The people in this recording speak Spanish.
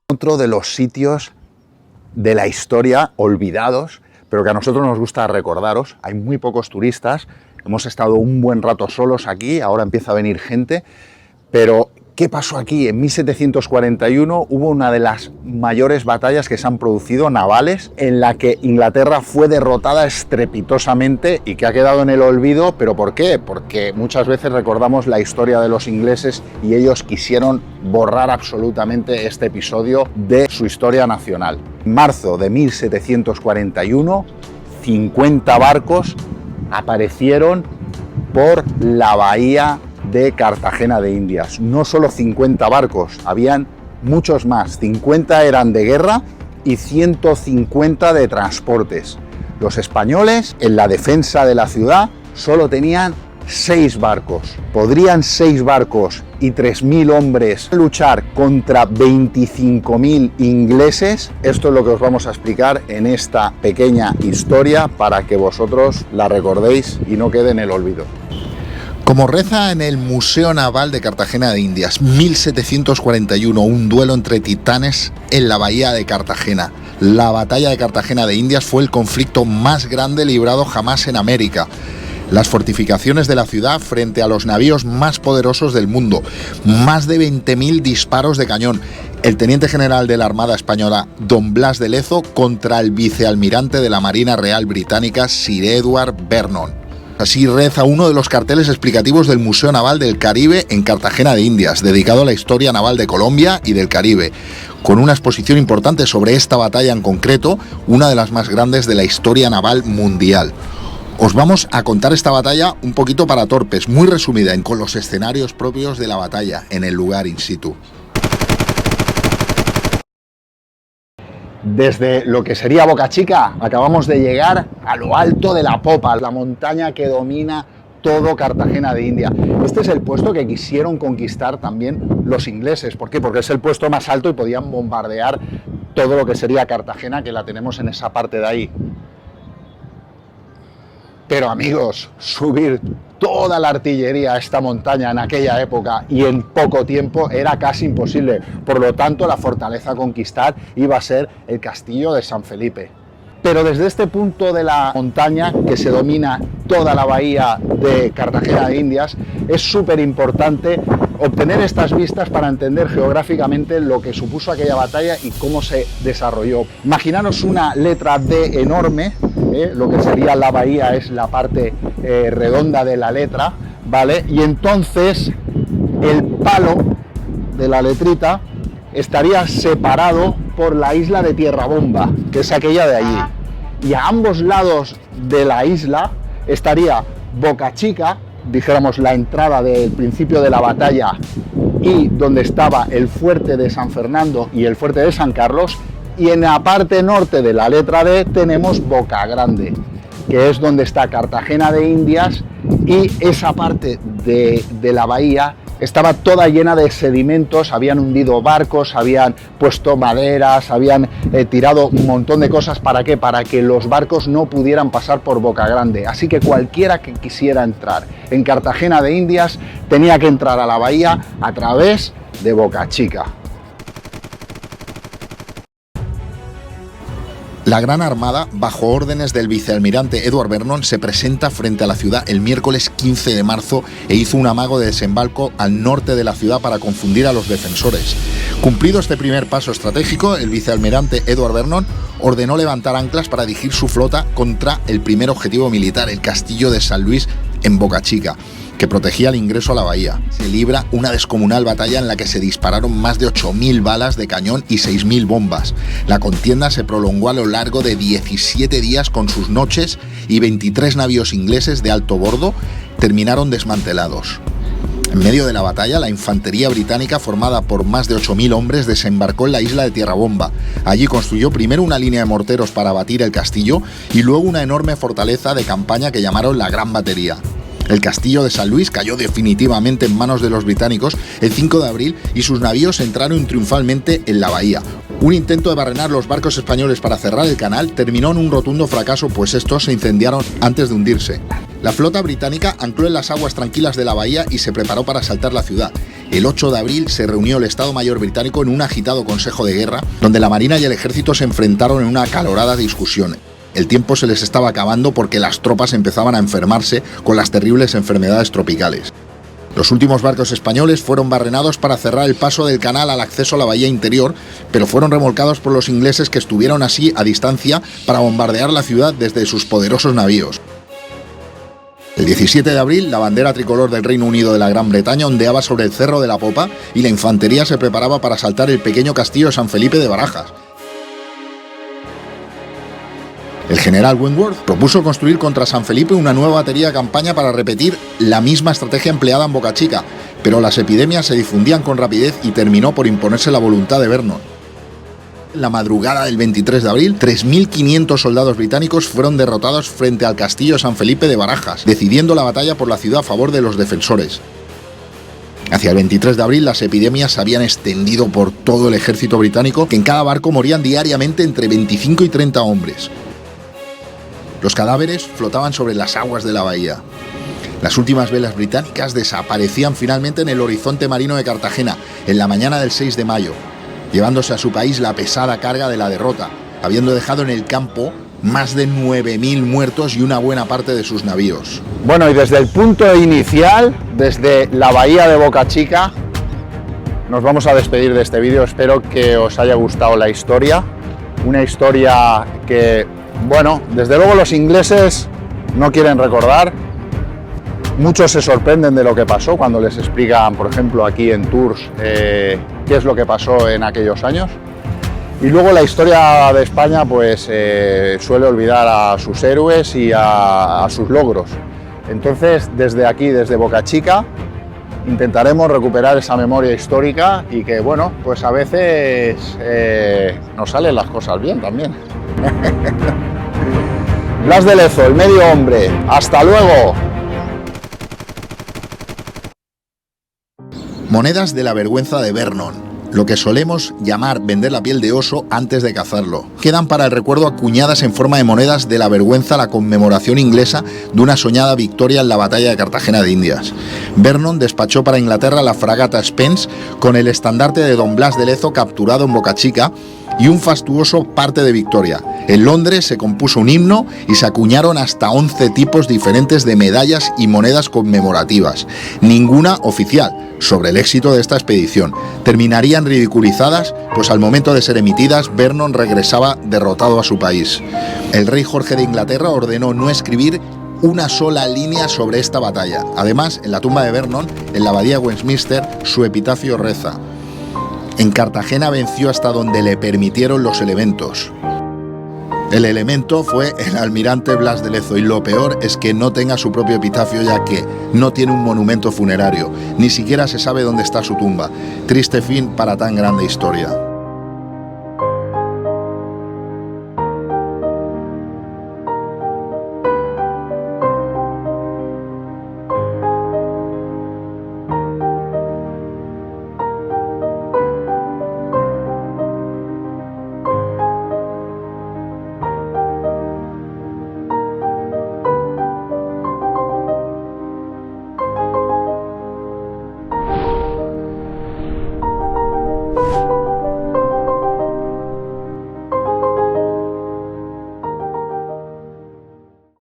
Otro de los sitios de la historia olvidados, pero que a nosotros nos gusta recordaros. Hay muy pocos turistas, hemos estado un buen rato solos aquí, ahora empieza a venir gente, pero ¿qué pasó aquí? En 1741 hubo una de las mayores batallas que se han producido navales, en la que Inglaterra fue derrotada estrepitosamente y que ha quedado en el olvido. ¿Pero por qué? Porque muchas veces recordamos la historia de los ingleses y ellos quisieron borrar absolutamente este episodio de su historia nacional. En marzo de 1741, 50 barcos aparecieron por la bahía de Cartagena de Indias. No solo 50 barcos, habían muchos más. 50 eran de guerra y 150 de transportes. Los españoles, en la defensa de la ciudad, solo tenían 6 barcos. ¿Podrían 6 barcos y 3.000 hombres luchar contra 25.000 ingleses? Esto es lo que os vamos a explicar en esta pequeña historia para que vosotros la recordéis y no quede en el olvido. Como reza en el Museo Naval de Cartagena de Indias, 1741, un duelo entre titanes en la bahía de Cartagena. La batalla de Cartagena de Indias fue el conflicto más grande librado jamás en América. Las fortificaciones de la ciudad frente a los navíos más poderosos del mundo, más de 20.000 disparos de cañón. El teniente general de la Armada Española, Don Blas de Lezo, contra el vicealmirante de la Marina Real Británica, Sir Edward Vernon. Así reza uno de los carteles explicativos del Museo Naval del Caribe en Cartagena de Indias, dedicado a la historia naval de Colombia y del Caribe, con una exposición importante sobre esta batalla en concreto, una de las más grandes de la historia naval mundial. Os vamos a contar esta batalla un poquito para torpes, muy resumida, con los escenarios propios de la batalla, en el lugar in situ. Desde lo que sería Boca Chica, acabamos de llegar a lo alto de la Popa, la montaña que domina todo Cartagena de Indias. Este es el puesto que quisieron conquistar también los ingleses. ¿Por qué? Porque es el puesto más alto y podían bombardear todo lo que sería Cartagena, que la tenemos en esa parte de ahí. Pero amigos, subir toda la artillería a esta montaña en aquella época y en poco tiempo era casi imposible. Por lo tanto, la fortaleza a conquistar iba a ser el castillo de San Felipe. Pero desde este punto de la montaña, que se domina toda la bahía de Cartagena de Indias, es súper importante obtener estas vistas para entender geográficamente lo que supuso aquella batalla y cómo se desarrolló. Imaginaros una letra D enorme, lo que sería la bahía es la parte redonda de la letra, ¿vale? Y entonces el palo de la letrita estaría separado por la isla de Tierrabomba, que es aquella de allí. Y a ambos lados de la isla estaría Boca Chica, dijéramos la entrada del principio de la batalla, y donde estaba el fuerte de San Fernando y el fuerte de San Carlos. Y en la parte norte de la letra D tenemos Boca Grande, que es donde está Cartagena de Indias, y esa parte de la bahía estaba toda llena de sedimentos, habían hundido barcos, habían puesto maderas, habían tirado un montón de cosas. ¿Para qué? Para que los barcos no pudieran pasar por Boca Grande. Así que cualquiera que quisiera entrar en Cartagena de Indias tenía que entrar a la bahía a través de Boca Chica. La Gran Armada, bajo órdenes del vicealmirante Edward Vernon, se presenta frente a la ciudad el miércoles 15 de marzo e hizo un amago de desembarco al norte de la ciudad para confundir a los defensores. Cumplido este primer paso estratégico, el vicealmirante Edward Vernon ordenó levantar anclas para dirigir su flota contra el primer objetivo militar, el castillo de San Luis en Boca Chica, que protegía el ingreso a la bahía. Se libra una descomunal batalla en la que se dispararon más de 8.000 balas de cañón y 6.000 bombas. La contienda se prolongó a lo largo de 17 días con sus noches, y 23 navíos ingleses de alto bordo terminaron desmantelados. En medio de la batalla, la infantería británica, formada por más de 8.000 hombres, desembarcó en la isla de Tierrabomba. Allí construyó primero una línea de morteros para abatir el castillo y luego una enorme fortaleza de campaña que llamaron la Gran Batería. El castillo de San Luis cayó definitivamente en manos de los británicos el 5 de abril y sus navíos entraron triunfalmente en la bahía. Un intento de barrenar los barcos españoles para cerrar el canal terminó en un rotundo fracaso, pues estos se incendiaron antes de hundirse. La flota británica ancló en las aguas tranquilas de la bahía y se preparó para asaltar la ciudad. El 8 de abril se reunió el Estado Mayor británico en un agitado consejo de guerra, donde la Marina y el Ejército se enfrentaron en una acalorada discusión. El tiempo se les estaba acabando porque las tropas empezaban a enfermarse con las terribles enfermedades tropicales. Los últimos barcos españoles fueron barrenados para cerrar el paso del canal al acceso a la bahía interior, pero fueron remolcados por los ingleses, que estuvieron así a distancia para bombardear la ciudad desde sus poderosos navíos. El 17 de abril, la bandera tricolor del Reino Unido de la Gran Bretaña ondeaba sobre el cerro de la popa y la infantería se preparaba para asaltar el pequeño castillo de San Felipe de Barajas. El general Wentworth propuso construir contra San Felipe una nueva batería de campaña para repetir la misma estrategia empleada en Boca Chica, pero las epidemias se difundían con rapidez y terminó por imponerse la voluntad de Vernon. En la madrugada del 23 de abril, 3.500 soldados británicos fueron derrotados frente al castillo de San Felipe de Barajas, decidiendo la batalla por la ciudad a favor de los defensores. Hacia el 23 de abril, las epidemias se habían extendido por todo el ejército británico, que en cada barco morían diariamente entre 25 y 30 hombres. Los cadáveres flotaban sobre las aguas de la bahía. Las últimas velas británicas desaparecían finalmente en el horizonte marino de Cartagena en la mañana del 6 de mayo, llevándose a su país la pesada carga de la derrota, habiendo dejado en el campo más de 9.000 muertos y una buena parte de sus navíos. Bueno, y desde el punto inicial, desde la bahía de Boca Chica, nos vamos a despedir de este vídeo. Espero que os haya gustado la historia, una historia que, bueno, desde luego los ingleses no quieren recordar. Muchos se sorprenden de lo que pasó cuando les explican, por ejemplo, aquí en Tours, qué es lo que pasó en aquellos años. Y luego la historia de España pues suele olvidar a sus héroes y a sus logros. Entonces, desde aquí, desde Boca Chica, intentaremos recuperar esa memoria histórica y que, bueno, pues a veces nos salen las cosas bien también. Blas de Lezo, el medio hombre. ¡Hasta luego! Monedas de la vergüenza de Vernon, lo que solemos llamar vender la piel de oso antes de cazarlo. Quedan para el recuerdo acuñadas en forma de monedas de la vergüenza a la conmemoración inglesa de una soñada victoria en la batalla de Cartagena de Indias. Vernon despachó para Inglaterra la fragata Spence con el estandarte de Don Blas de Lezo capturado en Boca Chica y un fastuoso parte de victoria. En Londres se compuso un himno y se acuñaron hasta 11 tipos diferentes de medallas y monedas conmemorativas, ninguna oficial, sobre el éxito de esta expedición. Terminarían ridiculizadas, pues al momento de ser emitidas, Vernon regresaba derrotado a su país. El rey Jorge de Inglaterra ordenó no escribir una sola línea sobre esta batalla. Además, en la tumba de Vernon, en la abadía de Westminster, su epitafio reza: en Cartagena venció hasta donde le permitieron los elementos. El elemento fue el almirante Blas de Lezo, y lo peor es que no tenga su propio epitafio, ya que no tiene un monumento funerario, ni siquiera se sabe dónde está su tumba. Triste fin para tan grande historia.